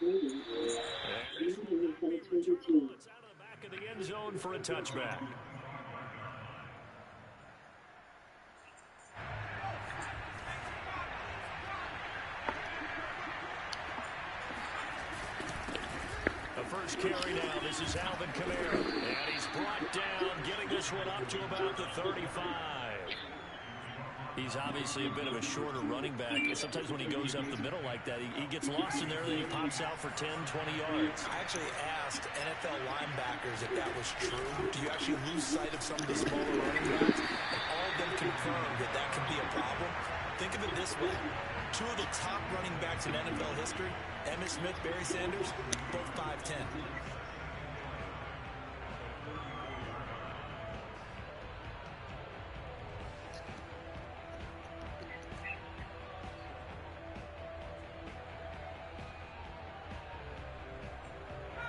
It's out of the back of the end zone for a touchback. The first carry now. This is Alvin Kamara. And he's brought down, getting this one up to about the 35. He's obviously a bit of a shorter running back. Sometimes when he goes up the middle like that, he gets lost in there, then he pops out for 10, 20 yards. I actually asked NFL linebackers if that was true. Do you actually lose sight of some of the smaller running backs? And all of them confirmed that that can be a problem. Think of it this way. Two of the top running backs in NFL history, Emmitt Smith, Barry Sanders, both 5'10".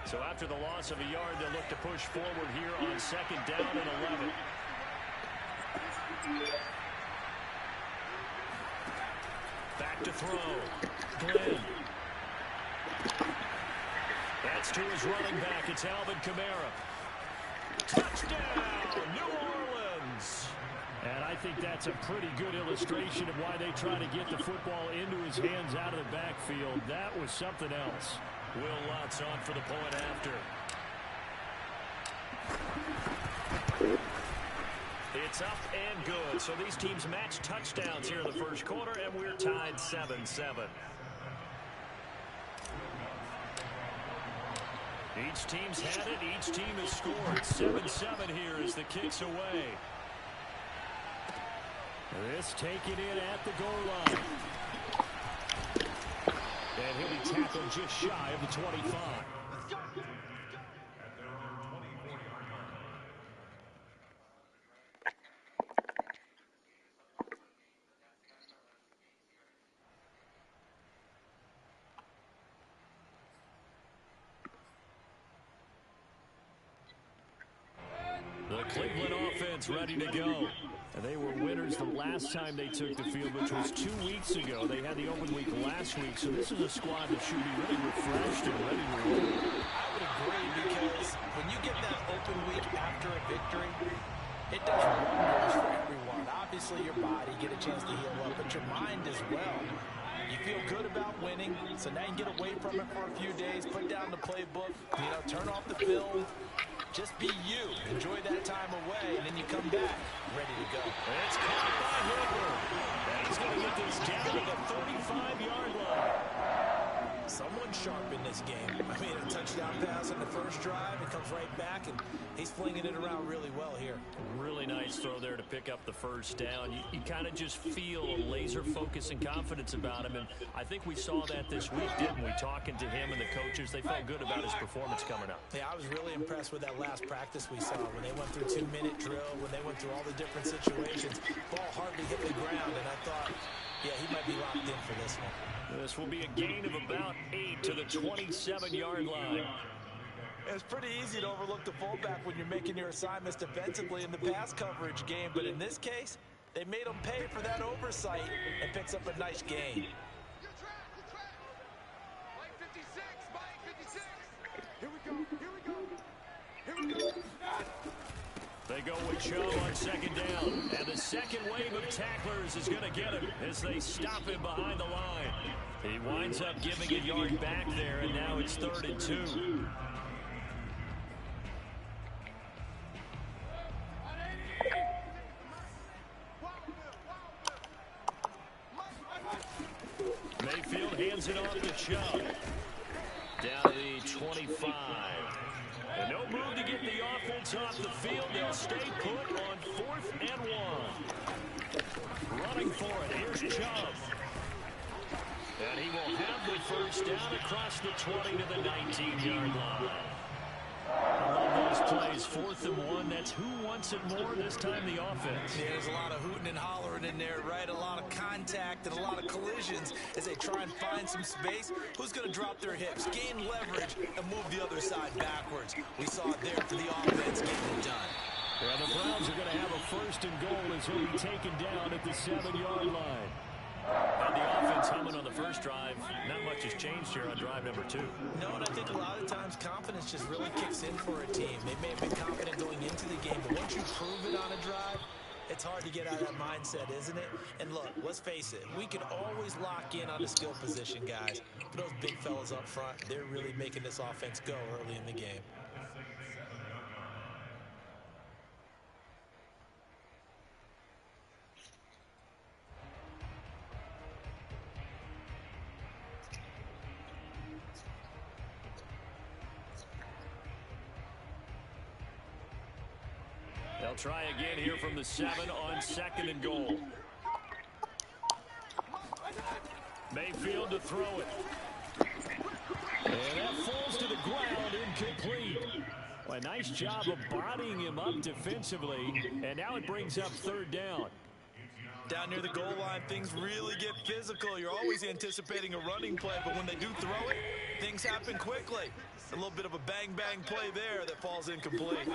So after the loss of a yard, they'll look to push forward here on second down and 11. Back to throw. Glenn. That's to his running back. It's Alvin Kamara. Touchdown, New Orleans. And I think that's a pretty good illustration of why they try to get the football into his hands out of the backfield. That was something else. Will Lutz on for the point after. It's up and good. So these teams match touchdowns here in the first quarter, and we're tied 7-7. Each team's had it. Each team has scored. 7-7 here as the kick's away. This taken in at the goal line. And he'll be tackled just shy of the 25. The Cleveland offense ready to go. They were winners the last time they took the field, which was 2 weeks ago. They had the open week last week, so this is a squad that should be really refreshed and ready to roll. I would agree, because when you get that open week after a victory, it does wonders for everyone. Obviously, your body, get a chance to heal up, but your mind as well. You feel good about winning, so now you get away from it for a few days, put down the playbook, turn off the film. Just be you. Enjoy that time away, and then you come back ready to go. It's caught by Hooper. And he's going to get this down to the 35-yard line. Someone sharp in this game. I mean, a touchdown pass on the first drive. It comes right back, and he's flinging it around really well here. Really nice throw there to pick up the first down. You kind of just feel a laser focus and confidence about him, and I think we saw that this week, didn't we? Talking to him and the coaches, they felt good about his performance coming up. Yeah, I was really impressed with that last practice we saw when they went through 2-minute drill, when they went through all the different situations. Ball hardly hit the ground, and I thought, yeah, he might be locked in for this one. This will be a gain of about 8 to the 27-yard line. It's pretty easy to overlook the fullback when you're making your assignments defensively in the pass coverage game, but in this case, they made him pay for that oversight and picks up a nice gain. They go with Joe on second down, and the second wave of tacklers is going to get him as they stop him behind the line. He winds up giving a yard back there, and now it's 3rd and 2. Mayfield hands it off to Chubb. Down to the 25. And no move to get the offense off the field. They'll stay put on 4th and 1. Running for it. Here's Chubb. And he will have the first down across the 20 to the 19-yard line. I love those plays. 4th and 1. That's who wants it more this time, the offense. Yeah, there's a lot of hooting and hollering in there, right? A lot of contact and a lot of collisions as they try and find some space. Who's going to drop their hips, gain leverage, and move the other side backwards? We saw it there for the offense getting it done. Yeah, the Browns are going to have a 1st and goal as he'll be taken down at the 7-yard line. And had the offense humming on the first drive. Not much has changed here on drive number 2. No, and I think a lot of times confidence just really kicks in for a team. They may have been confident going into the game, but once you prove it on a drive, it's hard to get out of that mindset, isn't it? And look, let's face it, we can always lock in on the skill position, guys. But those big fellas up front, they're really making this offense go early in the game. They'll try again here from the 7 on 2nd and goal. Mayfield to throw it. And that falls to the ground, incomplete. Well, a nice job of bodying him up defensively, and now it brings up 3rd down. Down near the goal line, things really get physical. You're always anticipating a running play, but when they do throw it, things happen quickly. A little bit of a bang-bang play there that falls incomplete.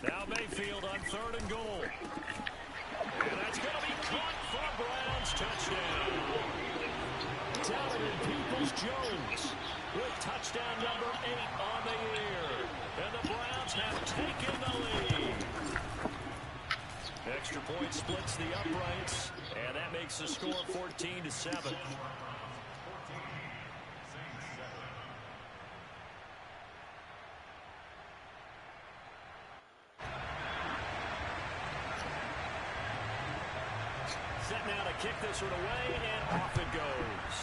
Now Mayfield on 3rd and goal. And that's going to be caught for a Browns touchdown. Donovan Peoples-Jones with touchdown number 8 on the year. And the Browns have taken the lead. Extra point splits the uprights, and that makes the score 14-7. Set now to kick this one away, and off it goes.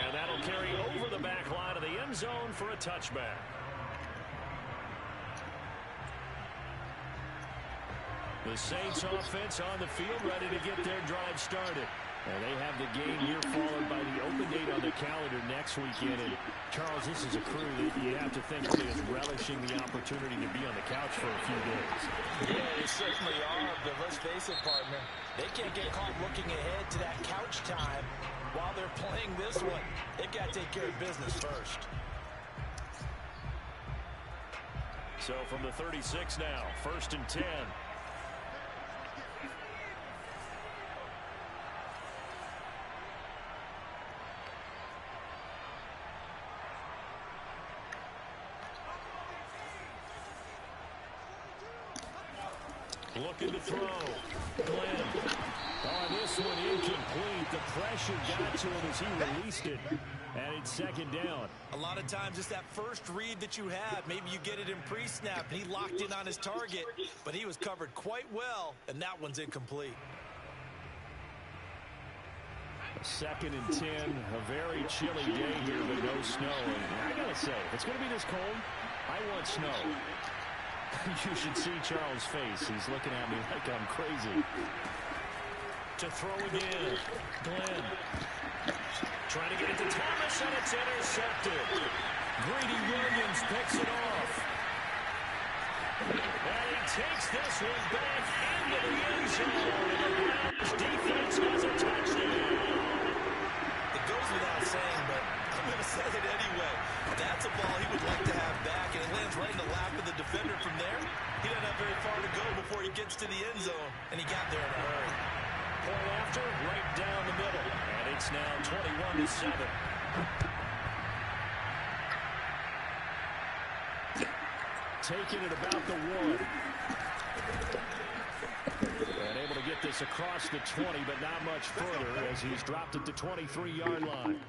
And that'll carry over the back line of the end zone for a touchback. The Saints offense on the field, ready to get their drive started. And they have the game here followed by the open date on the calendar next weekend. And Charles, this is a crew that you have to think really is relishing the opportunity to be on the couch for a few days. Yeah, they certainly are, but let's face it, partner. They can't get caught looking ahead to that couch time while they're playing this one. They've got to take care of business first. So from the 36 now, 1st and 10. Looking to throw. Glenn. Oh, this one incomplete. The pressure got to him as he released it. And it's 2nd down. A lot of times it's that first read that you have. Maybe you get it in pre-snap, and he locked in on his target, but he was covered quite well, and that one's incomplete. 2nd and 10. A very chilly day here, but no snow. And I got to say, if it's going to be this cold, I want snow. You should see Charles' face. He's looking at me like I'm crazy. To throw again. Glenn. Trying to get it to Thomas, and it's intercepted. Greedy Williams picks it off. And he takes this one back into the end zone. And the Browns defense has a touchdown. It goes without saying, but I'm going to say it anyway. That's a ball he would like to have back, and it lands right in the lap of the defender from there. He doesn't have very far to go before he gets to the end zone, and he got there in a hurry. Point after, right down the middle, and it's now 21-7. Taking it about the 1. And able to get this across the 20, but not much further as he's dropped at the 23-yard line.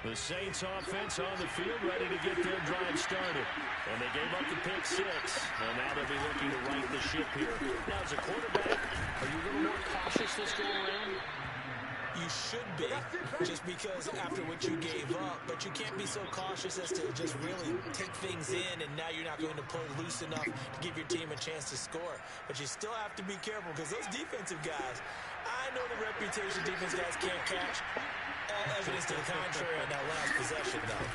The Saints offense on the field ready to get their drive started. And they gave up the pick 6. And now they'll be looking to right the ship here. Now, as a quarterback, are you a little more cautious this go around? You should be, just because after what you gave up. But you can't be so cautious as to just really take things in, and now you're not going to play loose enough to give your team a chance to score. But you still have to be careful, because those defensive guys, I know the reputation defense guys can't catch. Evidence to the contrary on that last possession, though.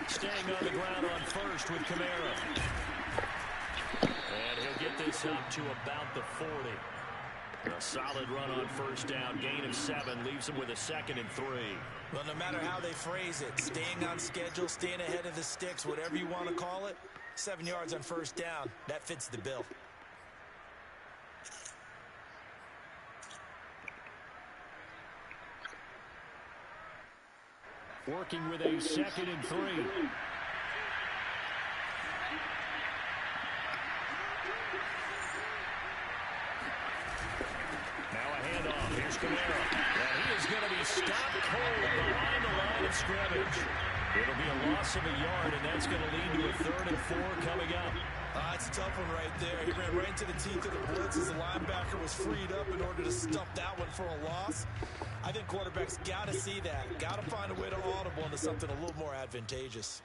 Staying on the ground on 1st with Kamara. And he'll get this up to about the 40. A solid run on first down. Gain of 7 leaves them with a 2nd and 3. Well, no matter how they phrase it, staying on schedule, staying ahead of the sticks, whatever you want to call it, 7 yards on first down, that fits the bill. Working with a 2nd and 3. Now a handoff. Here's Camara. And he is going to be stopped cold behind the line of scrimmage. It'll be a loss of a yard, and that's going to lead to a 3rd and 4 coming up. It's a tough one right there. He ran right into the teeth of the blitz as the linebacker was freed up in order to stump that one for a loss. I think quarterbacks got to see that. Got to find a way to audible into something a little more advantageous.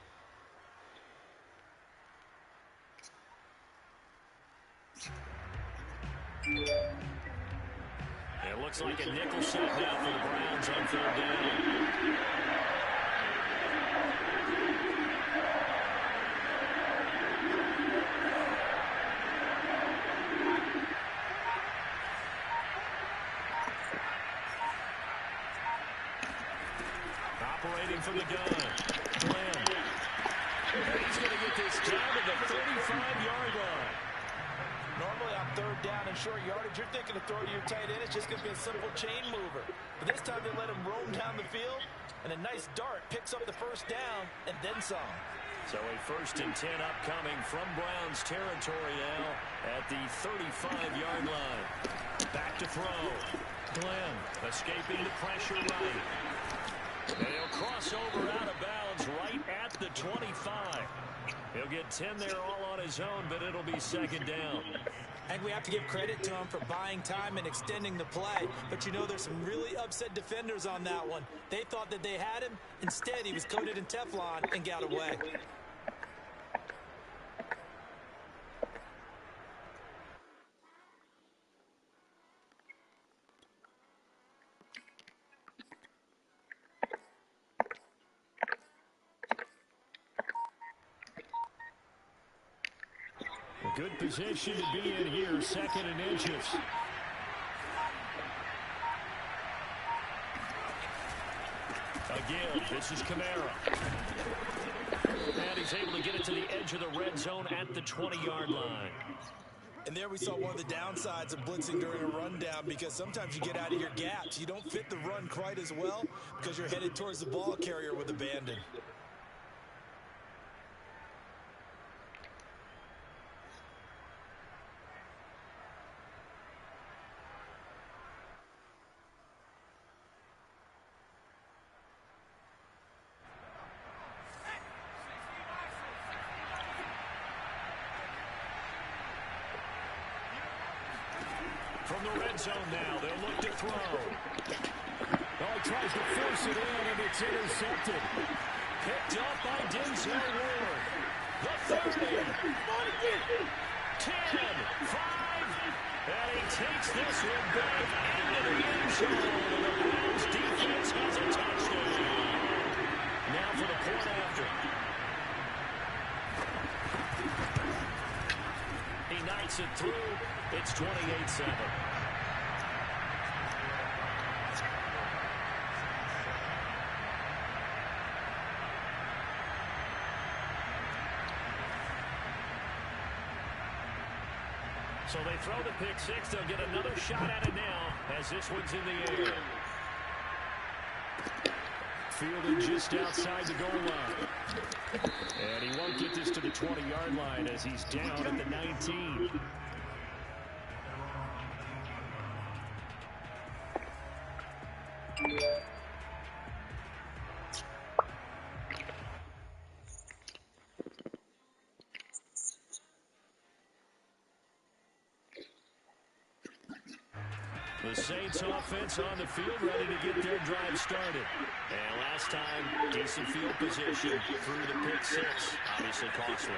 It looks like a nickel set now for the Browns on 3rd down. Operating from the gun. Glenn. And he's going to get this down to the 35-yard line. Normally on 3rd down and short yardage, you're thinking of throwing to your tight end. It's just going to be a simple chain mover. But this time they let him roam down the field, and a nice dart picks up the first down and then some. So a 1st and 10 upcoming from Browns territory now at the 35-yard line. Back to throw. Glenn escaping the pressure right. And he'll cross over out of bounds right at the 25. He'll get 10 there all on his own, but it'll be 2nd down. And we have to give credit to him for buying time and extending the play. But you know, there's some really upset defenders on that one. They thought that they had him. Instead, he was coated in Teflon and got away. A good position to be in here, 2nd and inches. Again, this is Camara. And he's able to get it to the edge of the red zone at the 20-yard line. And there we saw one of the downsides of blitzing during a rundown, because sometimes you get out of your gaps. You don't fit the run quite as well because you're headed towards the ball carrier with abandon. From the red zone now, they'll look to throw. Oh, he tries to force it in, and it's intercepted. Picked up by Denzel Ward. The 30. 10, 5. And he takes this one back into the end zone. And the Browns defense has a touchdown. Now for the point after. He knights it through. It's 28-7. So they throw the pick six. They'll get another shot at it now as this one's in the air. Fielded just outside the goal line. And he won't get this to the 20-yard line as he's down at the 19. The Saints offense on the field ready to get their drive started. And last time, decent field position through the pick six. Obviously costly.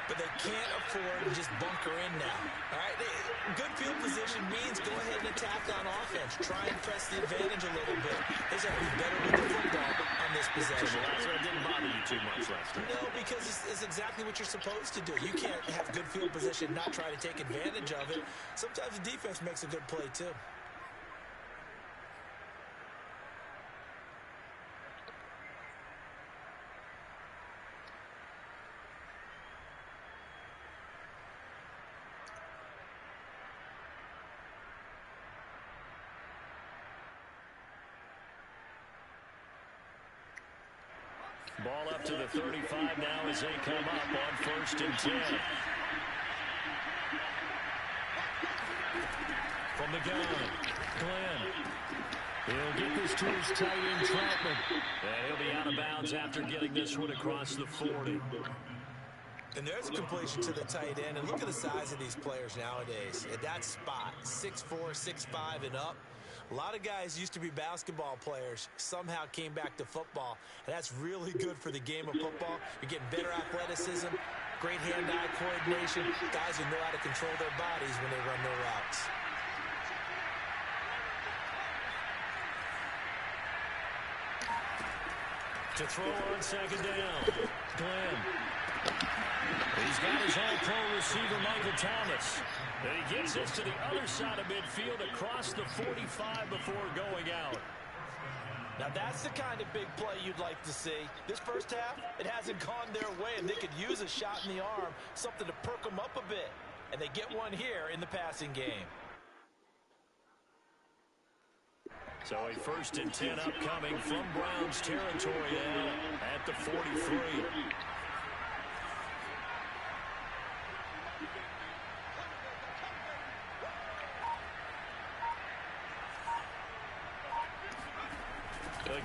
But they can't afford to just bunker in now. All right, good field position means go ahead and attack on offense. Try and press the advantage a little bit. They just have to be better with the football on on this possession. So it didn't bother you too much last time. No, because it's exactly what you're supposed to do. You can't have good field position, not try to take advantage of it. Sometimes the defense makes a good play, too. Ball up to the 35 now as they come up on 1st and 10. From the gun, Glenn. He'll get this to his tight end, Troutman. And he'll be out of bounds after getting this one across the 40. And there's a completion to the tight end. And look at the size of these players nowadays. At that spot, 6'4", 6'5", and up. A lot of guys used to be basketball players, somehow came back to football, and that's really good for the game of football. You're getting better athleticism, great hand-eye coordination, guys who know how to control their bodies when they run their routes. To throw on 2nd down, Glenn. He's got his all-pro receiver, Michael Thomas. And he gets this to the other side of midfield across the 45 before going out. Now that's the kind of big play you'd like to see. This first half, it hasn't gone their way, and they could use a shot in the arm, something to perk them up a bit. And they get one here in the passing game. So a 1st and 10 upcoming from Browns territory now at the 43.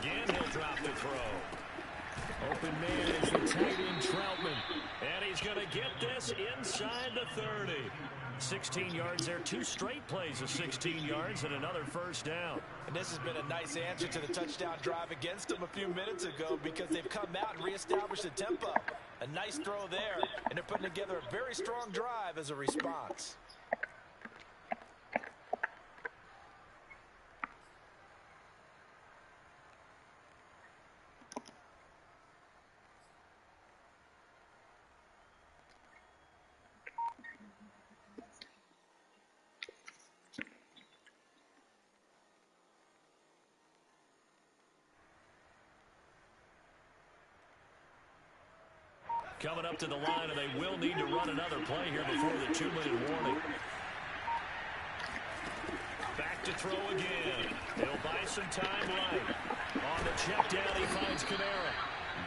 Again, he'll drop the throw. Open man is the tight end, Troutman. And he's going to get this inside the 30. 16 yards there. 2 straight plays of 16 yards and another 1st down. And this has been a nice answer to the touchdown drive against them a few minutes ago because they've come out and reestablished the tempo. A nice throw there, and they're putting together a very strong drive as a response. Coming up to the line, and they will need to run another play here before the 2-minute warning. Back to throw again. He'll buy some time right. On the check down, he finds Kamara.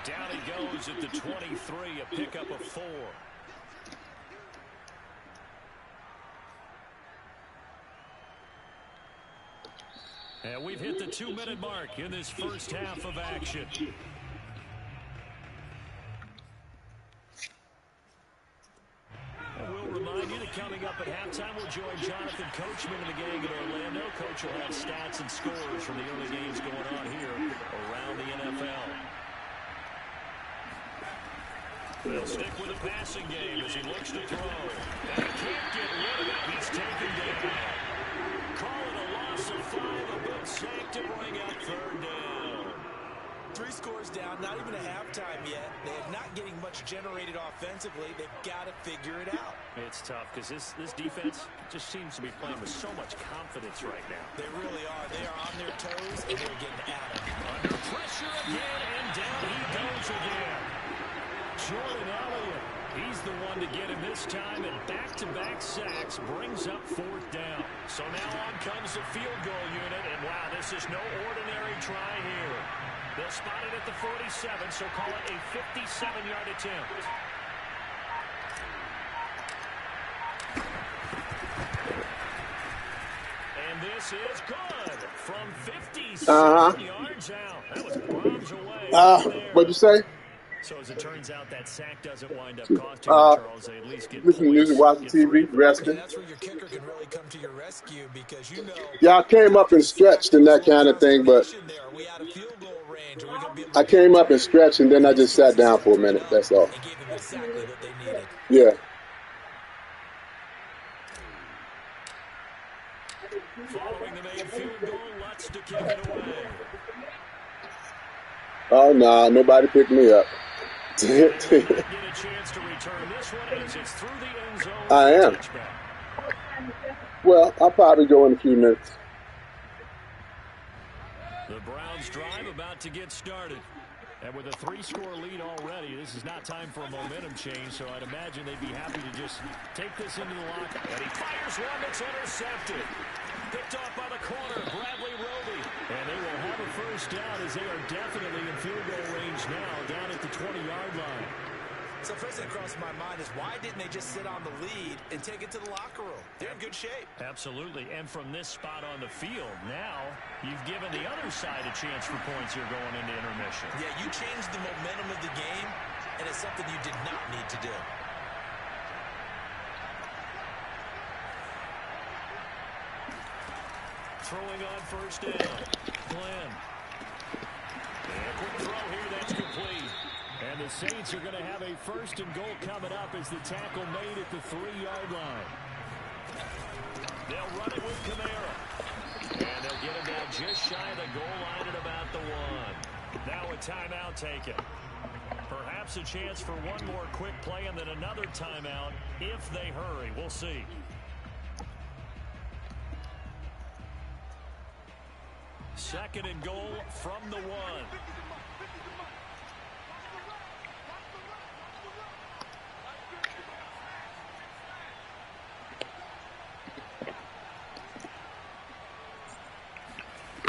Down he goes at the 23, a pickup of 4. And we've hit the 2-minute mark in this first half of action. Remind you that coming up at halftime, we'll join Jonathan Coachman and the gang in Orlando. Coach will have stats and scores from the early games going on here around the NFL. They'll stick with the passing game as he looks to throw. And he can't get rid of it. He's taken down. Call it a loss of 5, a good sack to bring up 3rd down. 3 scores down, not even a halftime yet. They're not getting much generated offensively. They've got to figure it out. It's tough because this defense just seems to be playing with so much confidence right now. They really are. They are on their toes, and they're getting at it. Under pressure again, and down he goes again. Jordan Elliott, he's the one to get him this time, and back-to-back sacks brings up 4th down. So now on comes the field goal unit, and wow, this is no ordinary try here. They'll spot it at the 47, so call it a 57-yard attempt. And this is good from 57 yards out. That was bombs away. What'd you say? So as it turns out, that sack doesn't wind up costing Charles. They at least get listening to music, watching TV, resting. That's where your kicker can really come to your rescue because you know. Yeah, I came up and stretched and that kind of thing, but I came up and stretched and then I just sat down for a minute. That's all. Yeah. Following the main field goal, Lutz to kick it away. Oh, no, nobody picked me up. Get a chance to return this one as it's through the end zone. I am. Touchback. Well, I'll probably go in a few minutes. The Browns drive about to get started. And with a 3-score lead already, this is not time for a momentum change, so I'd imagine they'd be happy to just take this into the locker. And he fires one that's intercepted. Picked off by the corner, Bradley Roby. And they will have a first down as they are definitely in field goal range now, down at the 20-yard line. So first thing that crossed my mind is why didn't they just sit on the lead and take it to the locker room? They're in good shape. Absolutely. And from this spot on the field, now you've given the other side a chance for points here going into intermission. Yeah, you changed the momentum of the game, and it's something you did not need to do. Throwing on first down. Glenn. And quick throw here, that's complete. And the Saints are going to have a first and goal coming up as the tackle made at the 3-yard line. They'll run it with Kamara. And they'll get him down just shy of the goal line at about the 1. Now a timeout taken. Perhaps a chance for one more quick play and then another timeout if they hurry. We'll see. Second and goal from the 1.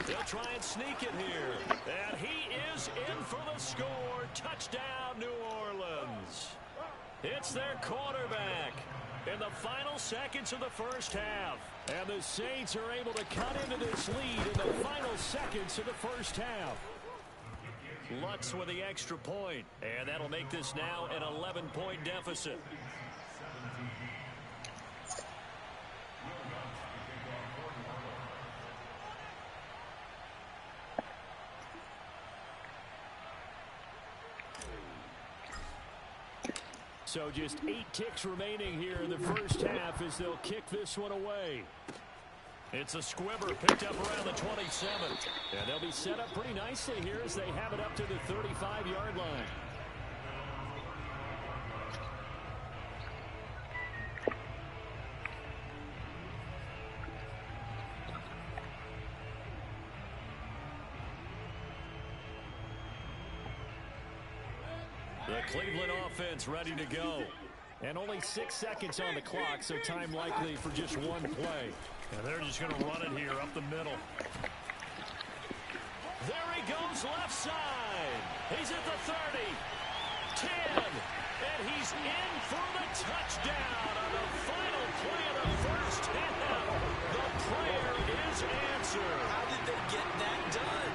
They'll try and sneak it here. And he is in for the score. Touchdown, New Orleans. It's their quarterback in the final seconds of the first half. And the Saints are able to cut into this lead in the final seconds of the first half. Lutz with the extra point. And that'll make this now an 11-point deficit. So just 8 ticks remaining here in the first half as they'll kick this one away. It's a squibber picked up around the 27. And they'll be set up pretty nicely here as they have it up to the 35-yard line. The Cleveland offense ready to go. And only 6 seconds on the clock, so time likely for just one play. And they're just going to run it here up the middle. There he goes left side. He's at the 30, 10, and he's in for the touchdown on the final play of the first half. The prayer is answered. How did they get that done?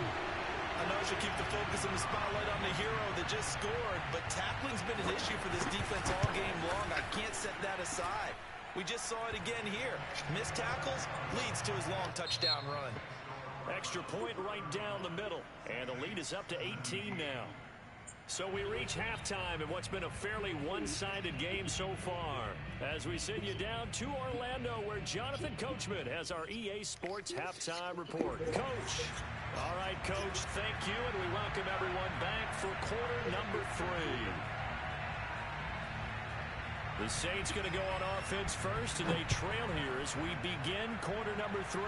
I know I should keep the focus and the spotlight on the hero that just scored, but tackling's been an issue for this defense all game long. I can't set that aside. We just saw it again here. Missed tackles leads to his long touchdown run. Extra point right down the middle, and the lead is up to 18 now. So we reach halftime in what's been a fairly one-sided game so far. As we send you down to Orlando, where Jonathan Coachman has our EA Sports Halftime Report. Coach. All right, Coach, thank you, and we welcome everyone back for quarter number 3. The Saints going to go on offense first, and they trail here as we begin quarter number 3.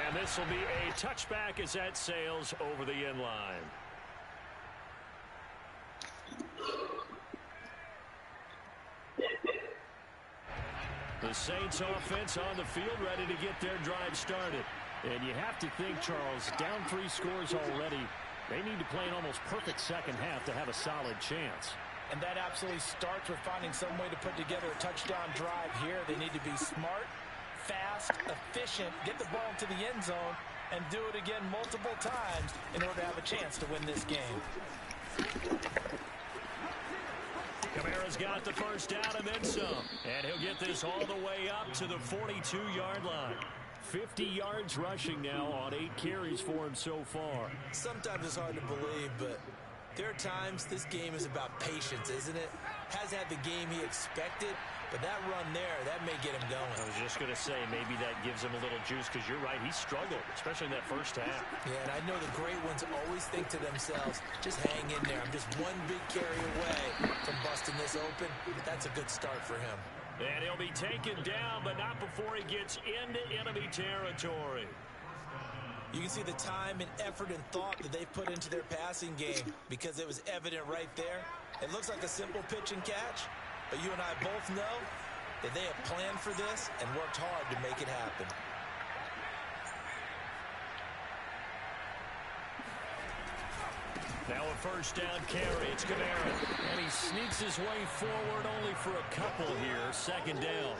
And this will be a touchback as that sails over the end line. The Saints offense on the field ready to get their drive started. And you have to think, Charles, down 3 scores already. They need to play an almost perfect second half to have a solid chance. And that absolutely starts with finding some way to put together a touchdown drive here. They need to be smart, fast, efficient, get the ball into the end zone, and do it again multiple times in order to have a chance to win this game. Kamara's got the first down and then some. And he'll get this all the way up to the 42-yard line. 50 yards rushing now on 8 carries for him so far. Sometimes it's hard to believe, but There are times this game is about patience, isn't it? Hasn't had the game he expected, but that run there, that may get him going. I was just going to say, maybe that gives him a little juice, because you're right, he struggled, especially in that first half. Yeah, and I know the great ones always think to themselves, just hang in there. I'm just one big carry away from busting this open. That's a good start for him. And he'll be taken down, but not before he gets into enemy territory. You can see the time and effort and thought that they put into their passing game because it was evident right there. It looks like a simple pitch and catch, but you and I both know that they have planned for this and worked hard to make it happen. Now a first down carry. It's Kamara. And he sneaks his way forward only for a couple here. Second down.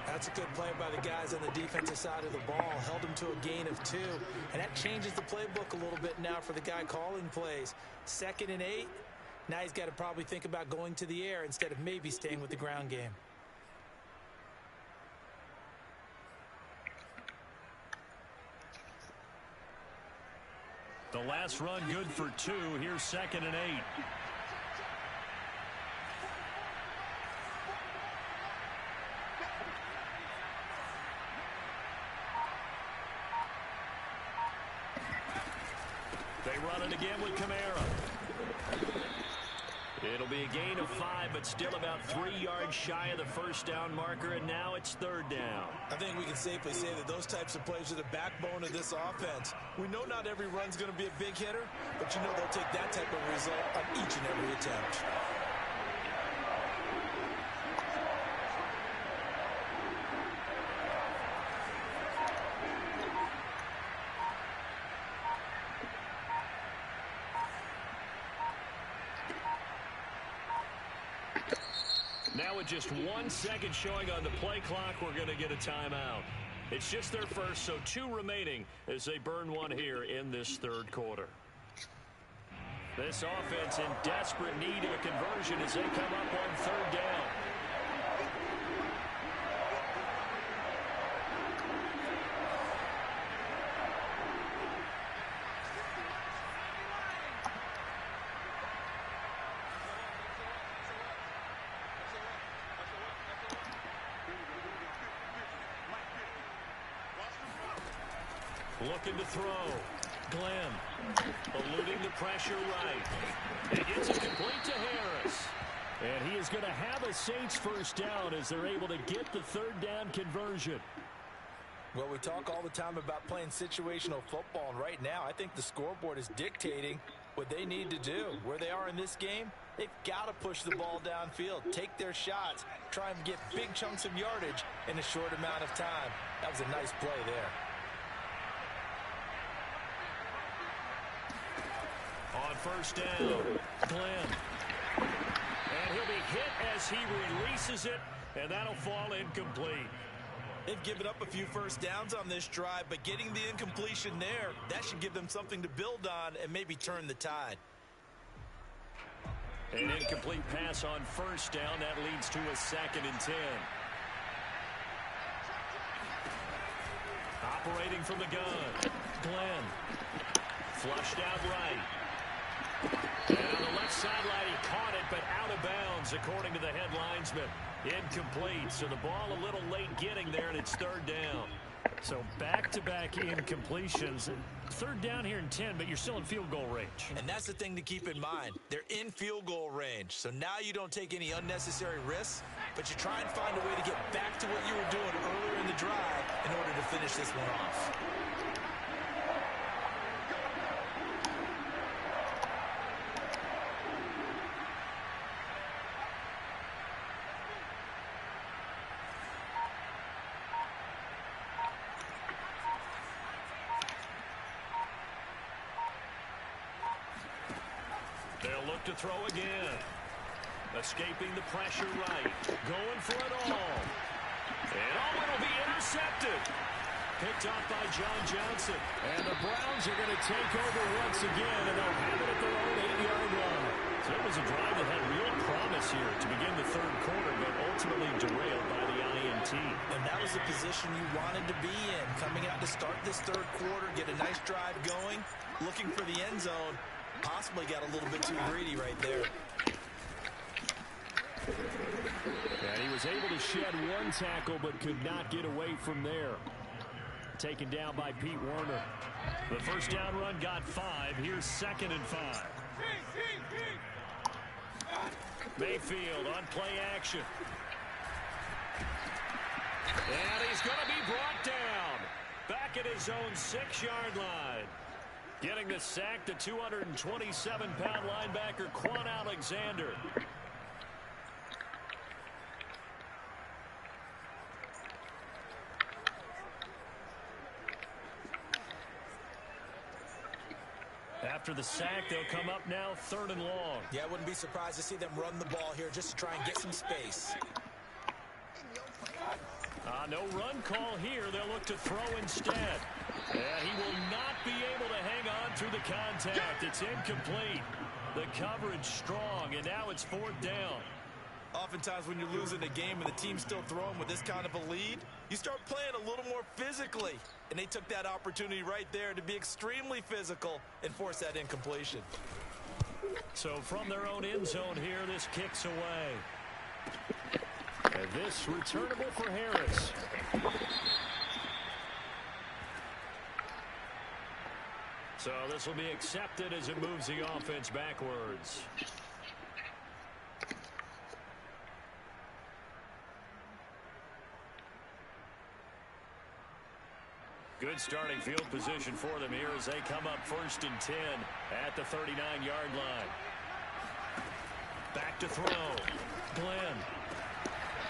That's a good play by the guys on the defensive side of the ball. Held him to a gain of 2. And that changes the playbook a little bit now for the guy calling plays. 2nd and 8. Now he's got to probably think about going to the air instead of maybe staying with the ground game. The last run good for 2. Here's 2nd and 8. They run it again with Kamara. It'll be a gain of 5, but still about 3 yards shy of the first down marker, and now it's 3rd down. I think we can safely say that those types of plays are the backbone of this offense. We know not every run's going to be a big hitter, but you know they'll take that type of result on each and every attempt. Now with just 1 second showing on the play clock, we're going to get a timeout. It's just their first, so 2 remaining as they burn 1 here in this 3rd quarter. This offense in desperate need of a conversion as they come up on 3rd down. Looking to throw. Glenn eluding the pressure right. And gets it complete to Harris. And he is going to have a Saints first down as they're able to get the 3rd down conversion. Well, we talk all the time about playing situational football, and right now I think the scoreboard is dictating what they need to do. Where they are in this game, they've got to push the ball downfield, take their shots, try and get big chunks of yardage in a short amount of time. That was a nice play there. On first down, Glenn. And he'll be hit as he releases it, and that'll fall incomplete. They've given up a few first downs on this drive, but getting the incompletion there, that should give them something to build on and maybe turn the tide. An incomplete pass on first down. That leads to a 2nd and 10. Operating from the gun, Glenn. Flushed out right. And on the left sideline, he caught it, but out of bounds, according to the head linesman. Incomplete, so the ball a little late getting there, and it's 3rd down. So back-to-back incompletions. 3rd down here in 10, but you're still in field goal range. And that's the thing to keep in mind. They're in field goal range, so now you don't take any unnecessary risks, but you try and find a way to get back to what you were doing earlier in the drive in order to finish this one off. They'll look to throw again. Escaping the pressure right. Going for it all. And it'll be intercepted. Picked off by John Johnson. And the Browns are going to take over once again, and they'll have it at their own 8-yard line. So it was a drive that had real promise here to begin the 3rd quarter, but ultimately derailed by the INT. And that was the position you wanted to be in. Coming out to start this 3rd quarter, get a nice drive going, looking for the end zone. Possibly got a little bit too greedy right there. And he was able to shed one tackle but could not get away from there. Taken down by Pete Werner. The first down run got 5. Here's 2nd and 5. Mayfield on play action. And he's going to be brought down. Back at his own 6-yard line. Getting the sack, the 227-pound linebacker, Quan Alexander. After the sack, they'll come up now 3rd and long. Yeah, I wouldn't be surprised to see them run the ball here just to try and get some space. No run call here. They'll look to throw instead. And he will not be able to hang on through the contact. It's incomplete. The coverage strong, and now it's 4th down. Oftentimes when you're losing a game and the team's still throwing with this kind of a lead, you start playing a little more physically. And they took that opportunity right there to be extremely physical and force that incompletion. So from their own end zone here, this kicks away. And this returnable for Harris. So this will be accepted as it moves the offense backwards. Good starting field position for them here as they come up 1st and 10 at the 39-yard line. Back to throw. Glenn.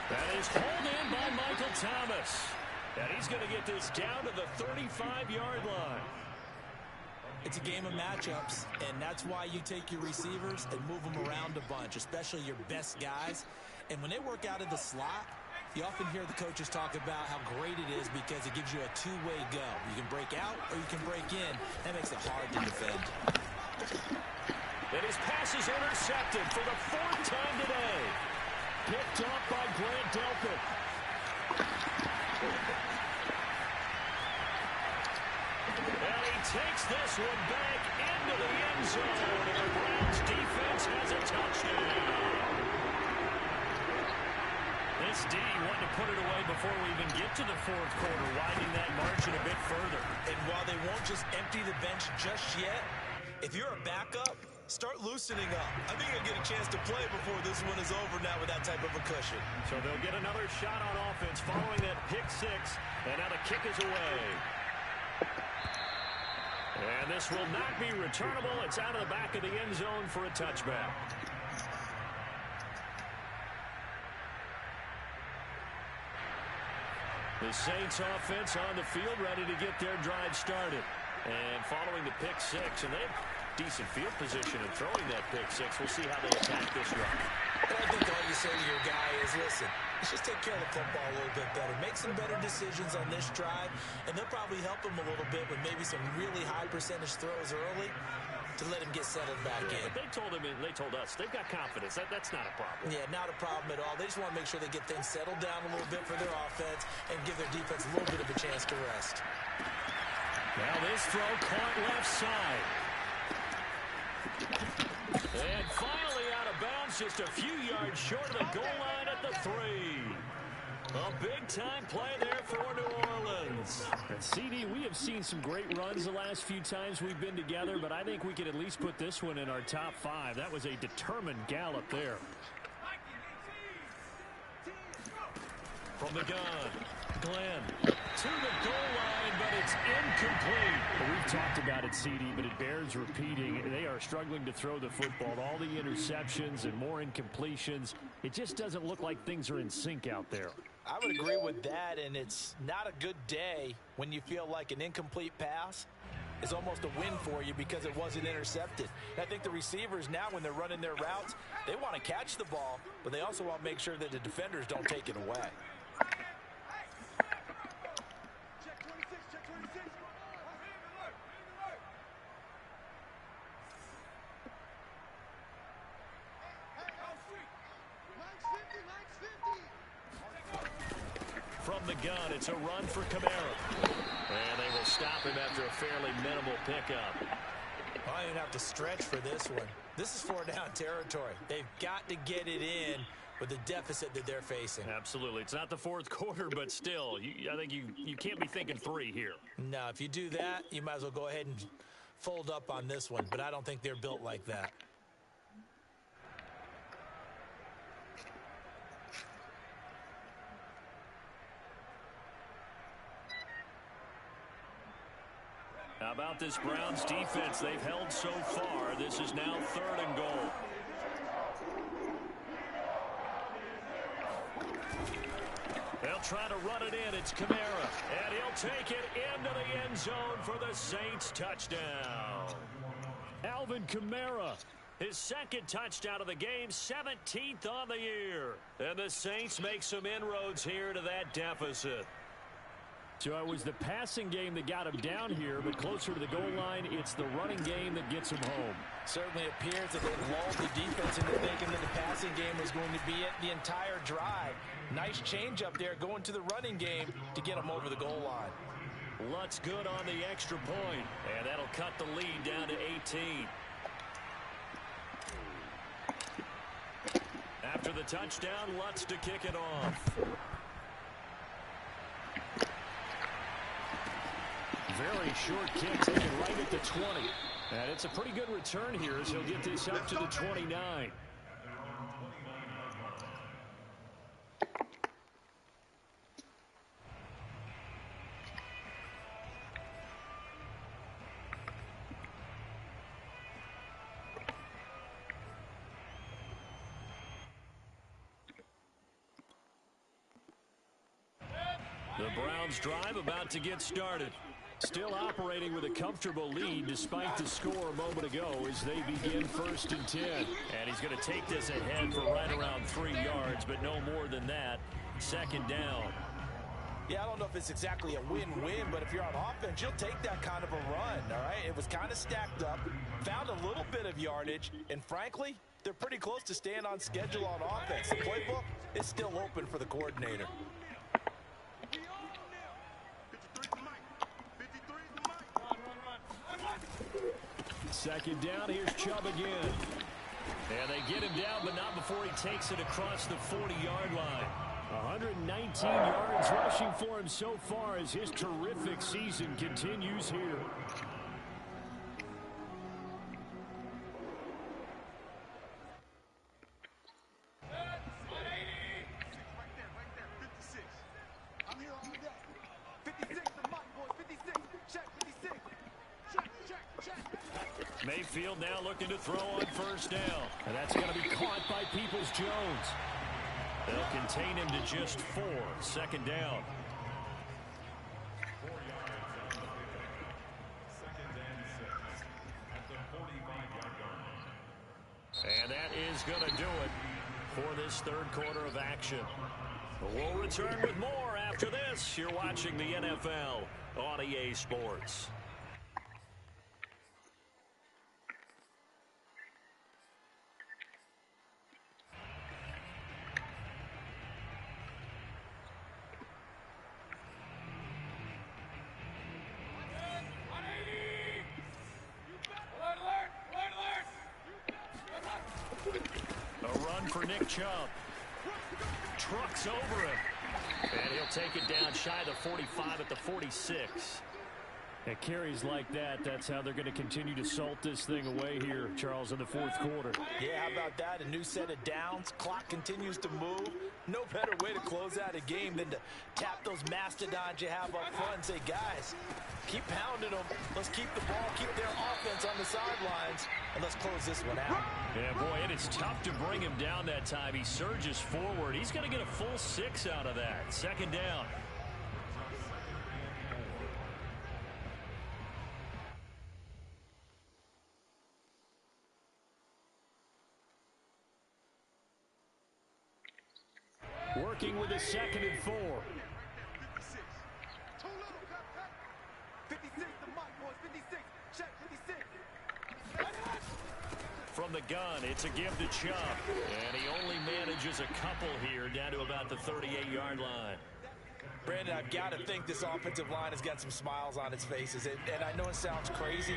That is hauled in by Michael Thomas. And he's going to get this down to the 35-yard line. It's a game of matchups, and that's why you take your receivers and move them around a bunch, especially your best guys. And when they work out of the slot, you often hear the coaches talk about how great it is because it gives you a two-way go. You can break out or you can break in. That makes it hard to defend. And his pass is intercepted for the 4th time today. Picked up by Grant Delpit. And he takes this one back into the end zone. And the Browns defense has a touchdown. This D wanted to put it away before we even get to the 4th quarter, widening that margin a bit further. And while they won't just empty the bench just yet, if you're a backup, start loosening up. I think you'll get a chance to play before this one is over now with that type of a cushion. So they'll get another shot on offense following that pick 6, and now the kick is away. And this will not be returnable. It's out of the back of the end zone for a touchback. The Saints offense on the field ready to get their drive started. And following the pick 6, and they have decent field position in throwing that pick 6. We'll see how they attack this run. I think all you say to your guy is, listen, let's just take care of the football a little bit better. Make some better decisions on this drive, and they'll probably help him a little bit with maybe some really high percentage throws early to let him get settled back in. But they told us they've got confidence. That's not a problem. Yeah, not a problem at all. They just want to make sure they get things settled down a little bit for their offense and give their defense a little bit of a chance to rest. Now this throw caught left side. And finally out of bounds, just a few yards short of the goal line at the 3. A big-time play there for New Orleans. And CD, we have seen some great runs the last few times we've been together, but I think we could at least put this one in our top 5. That was a determined gallop there. From the gun, Glenn to the goal line, but it's incomplete. Well, we've talked about it, CD, but it bears repeating. They are struggling to throw the football. All the interceptions and more incompletions. It just doesn't look like things are in sync out there. I would agree with that, and it's not a good day when you feel like an incomplete pass is almost a win for you because it wasn't intercepted. And I think the receivers now, when they're running their routes, they want to catch the ball, but they also want to make sure that the defenders don't take it away. From the gun, it's a run for Kamara. And they will stop him after a fairly minimal pickup. I don't even have to stretch for this one. This is 4-down territory. They've got to get it in with the deficit that they're facing. Absolutely. It's not the fourth quarter, but still, I think you can't be thinking 3 here. No, if you do that, you might as well go ahead and fold up on this one, but I don't think they're built like that. How about this Browns defense? They've held so far. This is now 3rd and goal. They'll try to run it in. It's Kamara. And he'll take it into the end zone for the Saints touchdown. Alvin Kamara, his 2nd touchdown of the game, 17th on the year. And the Saints make some inroads here to that deficit. So it was the passing game that got him down here, but closer to the goal line, it's the running game that gets him home. Certainly appears that they've lulled the defense into thinking that the passing game was going to be it the entire drive. Nice change up there going to the running game to get them over the goal line. Lutz good on the extra point, and that'll cut the lead down to 18. After the touchdown, Lutz to kick it off. Very short kick taken right at the 20. And it's a pretty good return here as he'll get this up to the 29. The Browns drive about to get started. Still operating with a comfortable lead despite the score a moment ago as they begin 1st and 10. And he's going to take this ahead for right around 3 yards, but no more than that. 2nd down. Yeah, I don't know if it's exactly a win-win, but if you're on offense, you'll take that kind of a run, all right? It was kind of stacked up, found a little bit of yardage, and frankly, they're pretty close to staying on schedule on offense. The playbook is still open for the coordinator. 2nd down, here's Chubb again. And they get him down, but not before he takes it across the 40-yard line. 119 yards rushing for him so far as his terrific season continues here. Mayfield now looking to throw on 1st down. And that's going to be caught by Peoples-Jones. They'll contain him to just 4. 2nd down. And that is going to do it for this 3rd quarter of action. We'll return with more after this. You're watching the NFL on EA Sports. For Nick Chubb. Trucks over him. And he'll take it down shy of the 45 at the 46. At carries like that, that's how they're going to continue to salt this thing away here, Charles, in the 4th quarter. Yeah, how about that? A new set of downs. Clock continues to move. No better way to close out a game than to tap those mastodons you have up front and say, guys, keep pounding them. Let's keep the ball, keep their offense on the sidelines, and let's close this one out. Yeah, boy, it is tough to bring him down that time. He surges forward. He's going to get a full 6 out of that. 2nd down. Working with a 2nd and 4. 56, the mic, boys, 56. Check, 56. From the gun, it's a give to Chubb. And he only manages a couple here down to about the 38-yard line. Brandon, I've got to think this offensive line has got some smiles on its faces. And I know it sounds crazy,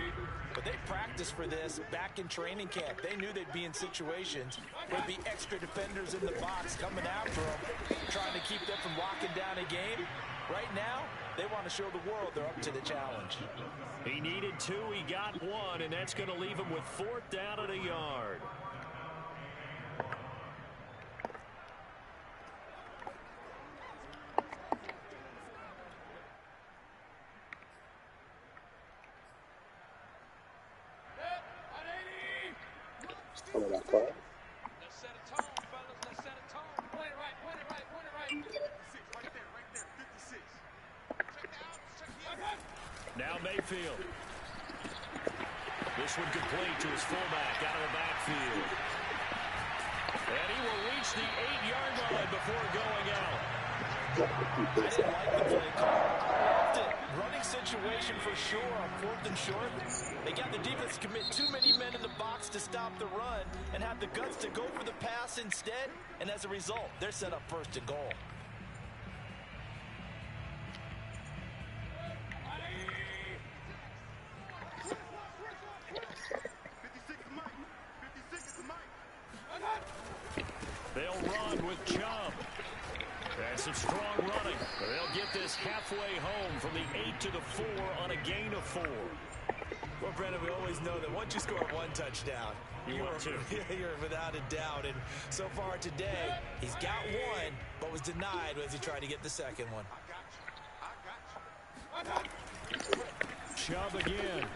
but they practiced for this back in training camp. They knew they'd be in situations where there'd be extra defenders in the box coming after them, trying to keep them from locking down a game. Right now, they want to show the world they're up to the challenge. He needed 2, he got 1, and that's going to leave him with 4th down at a yard. Coming out far. Let's set a tone, fellas. Let's set a tone. Point it right, point it right, point it right. 56, right there, 56. Check the outs, check the outs. Now Mayfield. This one complete to his fullback out of the backfield. And he will reach the 8-yard line before going out. I didn't like the play call. I loved it. Running situation for sure on 4th and short. They got the defense to commit too many men in the box to stop the run and have the guts to go for the pass instead. And as a result, they're set up 1st and goal. They'll run with Chubb. And some strong running. They'll get this halfway home from the 8 to the 4 on a gain of 4. Well, Brendan, we always know that once you score 1 touchdown, you're without a doubt. And so far today, he's got 1, but was denied as he tried to get the second one. Chubb again.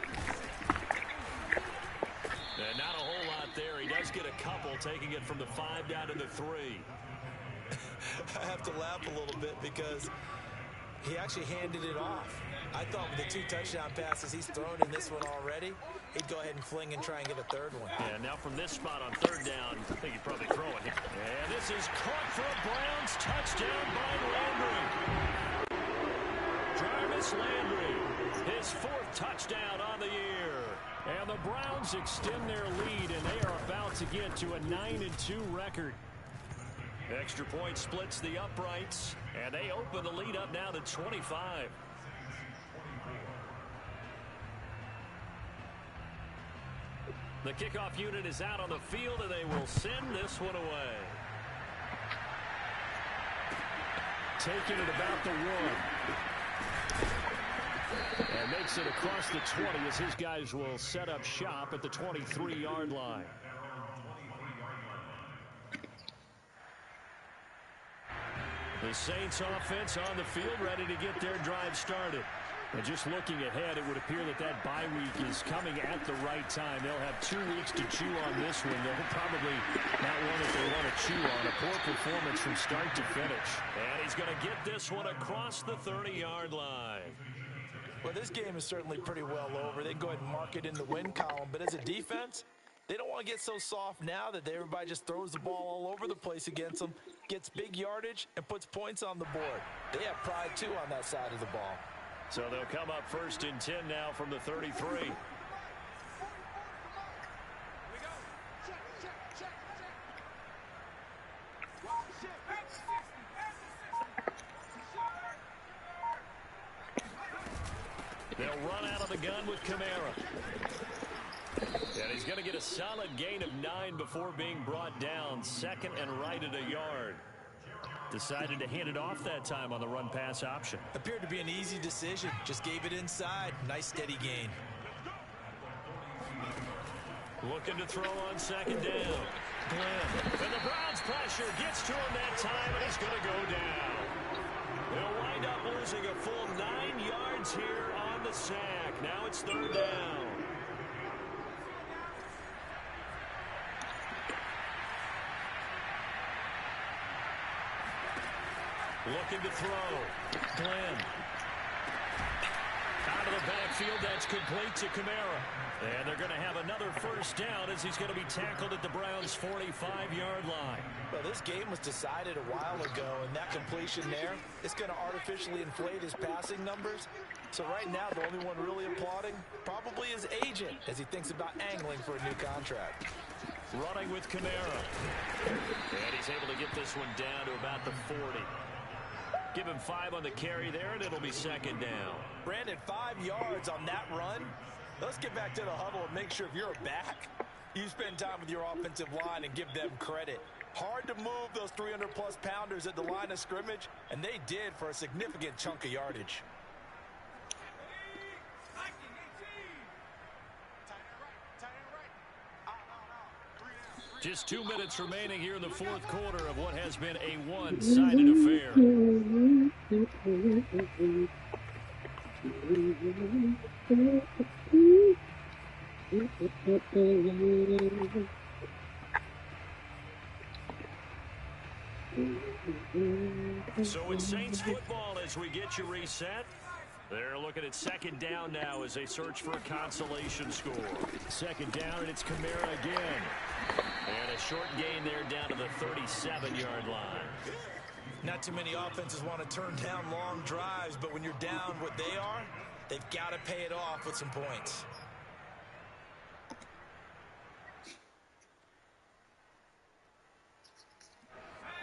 And not a whole lot there. He does get a couple, taking it from the 5 down to the 3. I have to laugh a little bit because he actually handed it off. I thought with the 2 touchdown passes he's thrown in this one already, he'd go ahead and fling and try and get a 3rd one. Yeah, now from this spot on 3rd down, I think he'd probably throw it. And this is caught for a Browns touchdown by Landry. Jarvis Landry, his 4th touchdown on the year. And the Browns extend their lead, and they are about to get to a 9-2 record. Extra point splits the uprights, and they open the lead up now to 25. The kickoff unit is out on the field, and they will send this one away. Taking it about the 1. And makes it across the 20 as his guys will set up shop at the 23-yard line. The Saints offense on the field, ready to get their drive started. And just looking ahead, it would appear that that bye week is coming at the right time. They'll have 2 weeks to chew on this one. They'll probably not one that they want to chew on. A poor performance from start to finish. And he's going to get this one across the 30-yard line. Well, this game is certainly pretty well over. They can go ahead and mark it in the win column. But as a defense, they don't want to get so soft now that everybody just throws the ball all over the place against them, gets big yardage, and puts points on the board. They have pride, too, on that side of the ball. So they'll come up 1st and 10 now from the 33. They'll run out of the gun with Kamara. And he's going to get a solid gain of 9 before being brought down. 2nd and right at a yard. Decided to hand it off that time on the run-pass option. Appeared to be an easy decision. Just gave it inside. Nice steady gain. Looking to throw on 2nd down. Glenn. And the Browns pressure gets to him that time, and he's going to go down. They'll wind up losing a full 9 yards here on the sack. Now it's 3rd down. Looking to throw. Glenn. Out of the backfield, that's complete to Kamara. And they're going to have another 1st down as he's going to be tackled at the Browns' 45-yard line. Well, this game was decided a while ago, and that completion there is going to artificially inflate his passing numbers. So right now, the only one really applauding probably his agent as he thinks about angling for a new contract. Running with Kamara. And he's able to get this one down to about the 40. Give him 5 on the carry there, and it'll be second down. Brandon, 5 yards on that run. Let's get back to the huddle and make sure if you're a back, you spend time with your offensive line and give them credit. Hard to move those 300-plus pounders at the line of scrimmage, and they did for a significant chunk of yardage. Just 2 minutes remaining here in the fourth quarter of what has been a one-sided affair. So it's Saints football as we get you reset. They're looking at second down now as they search for a consolation score. Second down, and it's Kamara again. And a short gain there down to the 37-yard line. Not too many offenses want to turn down long drives, but when you're down what they are, they've got to pay it off with some points.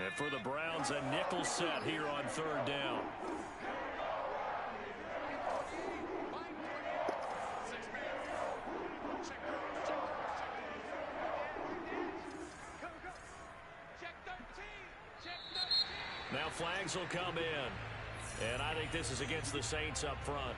And for the Browns, a nickel set here on third down. Now flags will come in. And I think this is against the Saints up front.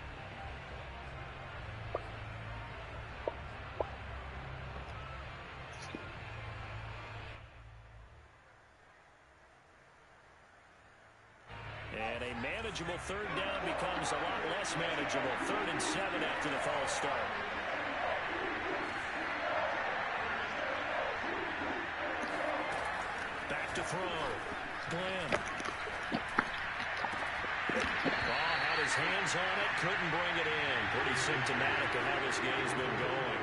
And a manageable third down becomes a lot less manageable. 3rd and 7 after the false start. Back to throw. Glenn. Had his hands on it, couldn't bring it in. Pretty symptomatic of how this game's been going.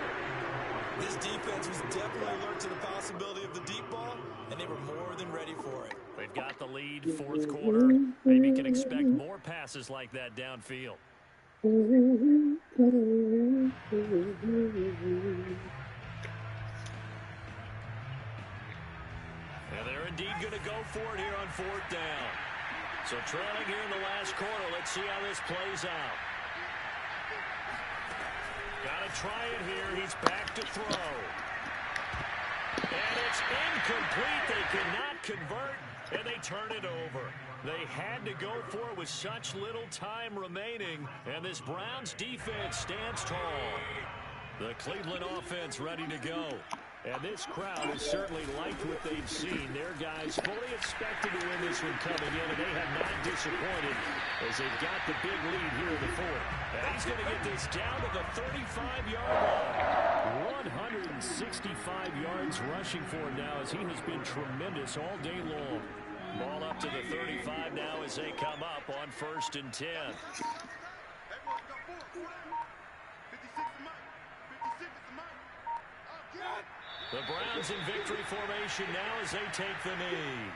This defense was definitely alert to the possibility of the deep ball, and they were more than ready for it. They've got the lead, fourth quarter. Maybe can expect more passes like that downfield. And they're indeed going to go for it here on 4th down. So trailing here in the last quarter. Let's see how this plays out. Got to try it here. He's back to throw. And it's incomplete. They cannot convert, and they turn it over. They had to go for it with such little time remaining, and this Browns defense stands tall. The Cleveland offense ready to go. And this crowd has certainly liked what they've seen. Their guys fully expected to win this one coming in, and they have not disappointed as they've got the big lead here in the fourth. And he's going to get this down to the 35-yard line. 165 yards rushing for him now as he has been tremendous all day long. Ball up to the 35 now as they come up on 1st and 10. The Browns in victory formation now as they take the knee.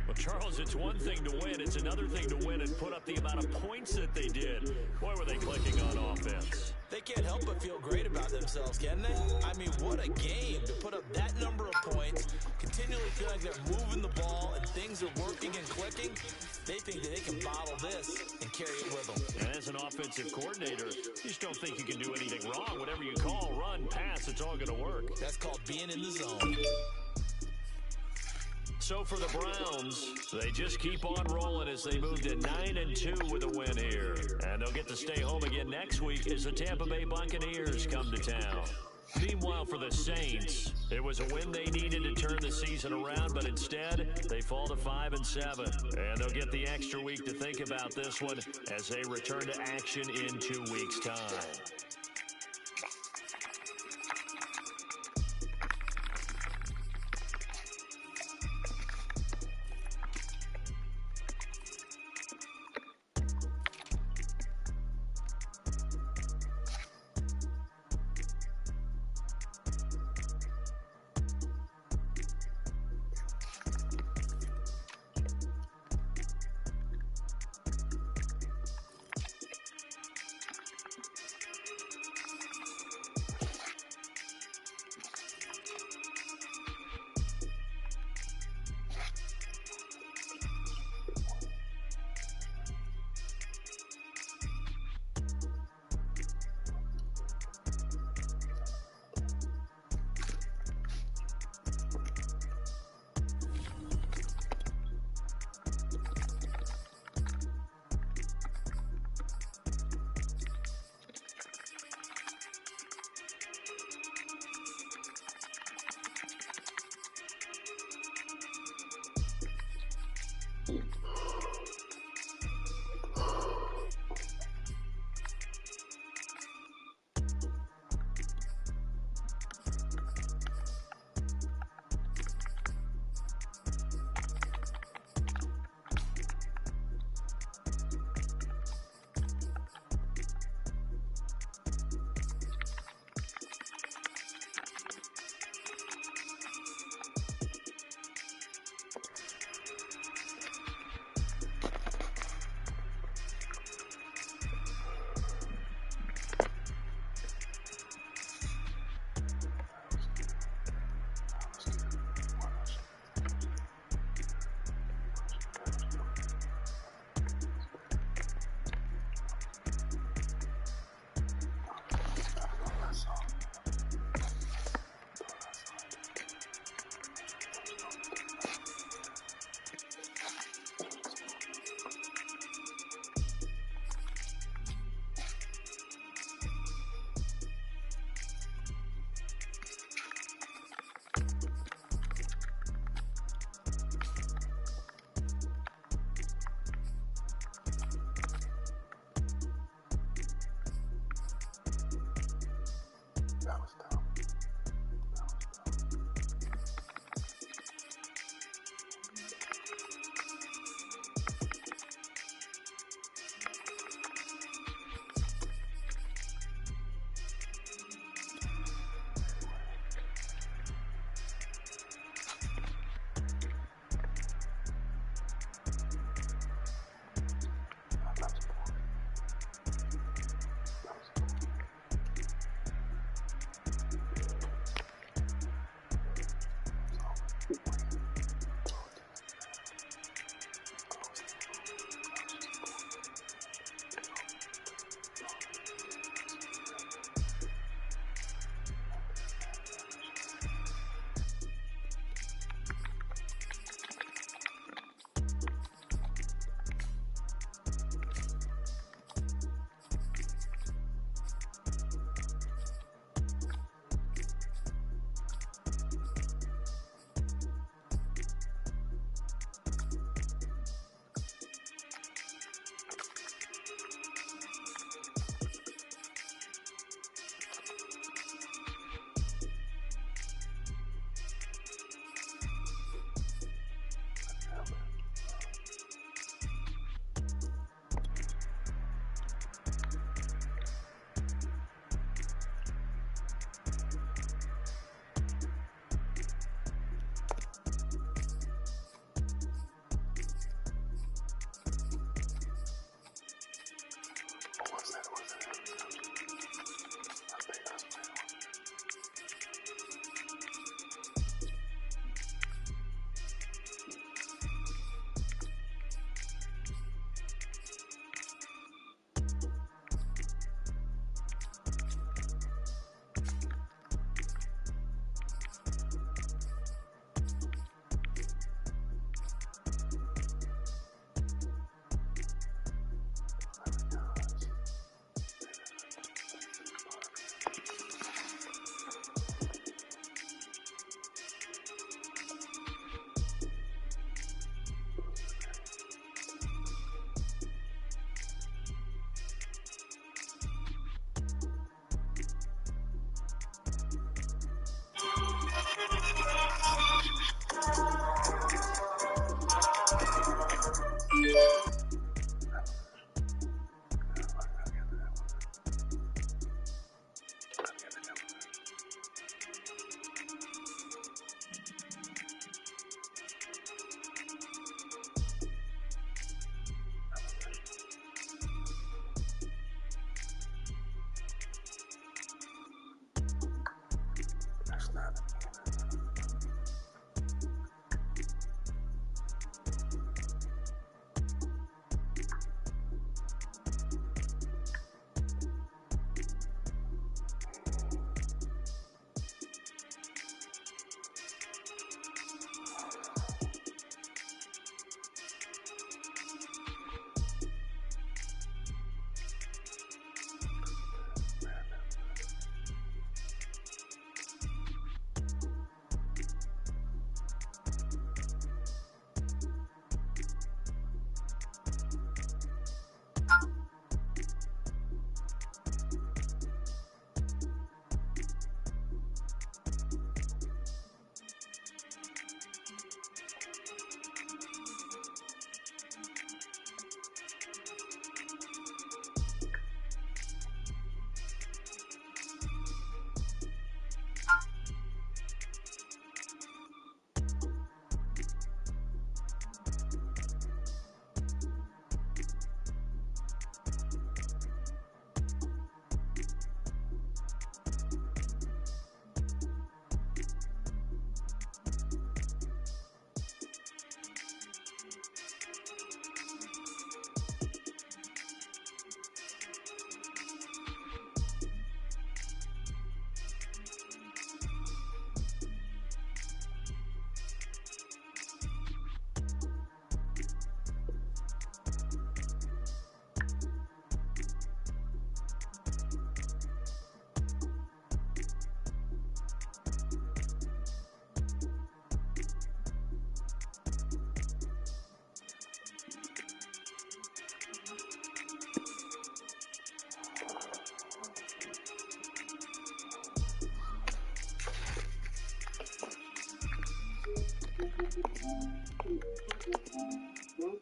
Well, Charles, it's one thing to win. It's another thing to win and put up the amount of points that they did. Boy, were they clicking on offense. They can't help but feel great about themselves, can they? I mean, what a game to put up that number of points, continually feel like they're moving the ball and things are working and clicking. They think that they can bottle this and carry it with them. And as an offensive coordinator, you just don't think you can do anything wrong. Whatever you call, run, pass, it's all going to work. That's called being in the zone. So for the Browns, they just keep on rolling as they move to 9-2 with a win here. And they'll get to stay home again next week as the Tampa Bay Buccaneers come to town. Meanwhile, for the Saints, it was a win they needed to turn the season around, but instead, they fall to 5-7. And they'll get the extra week to think about this one as they return to action in 2 weeks' time.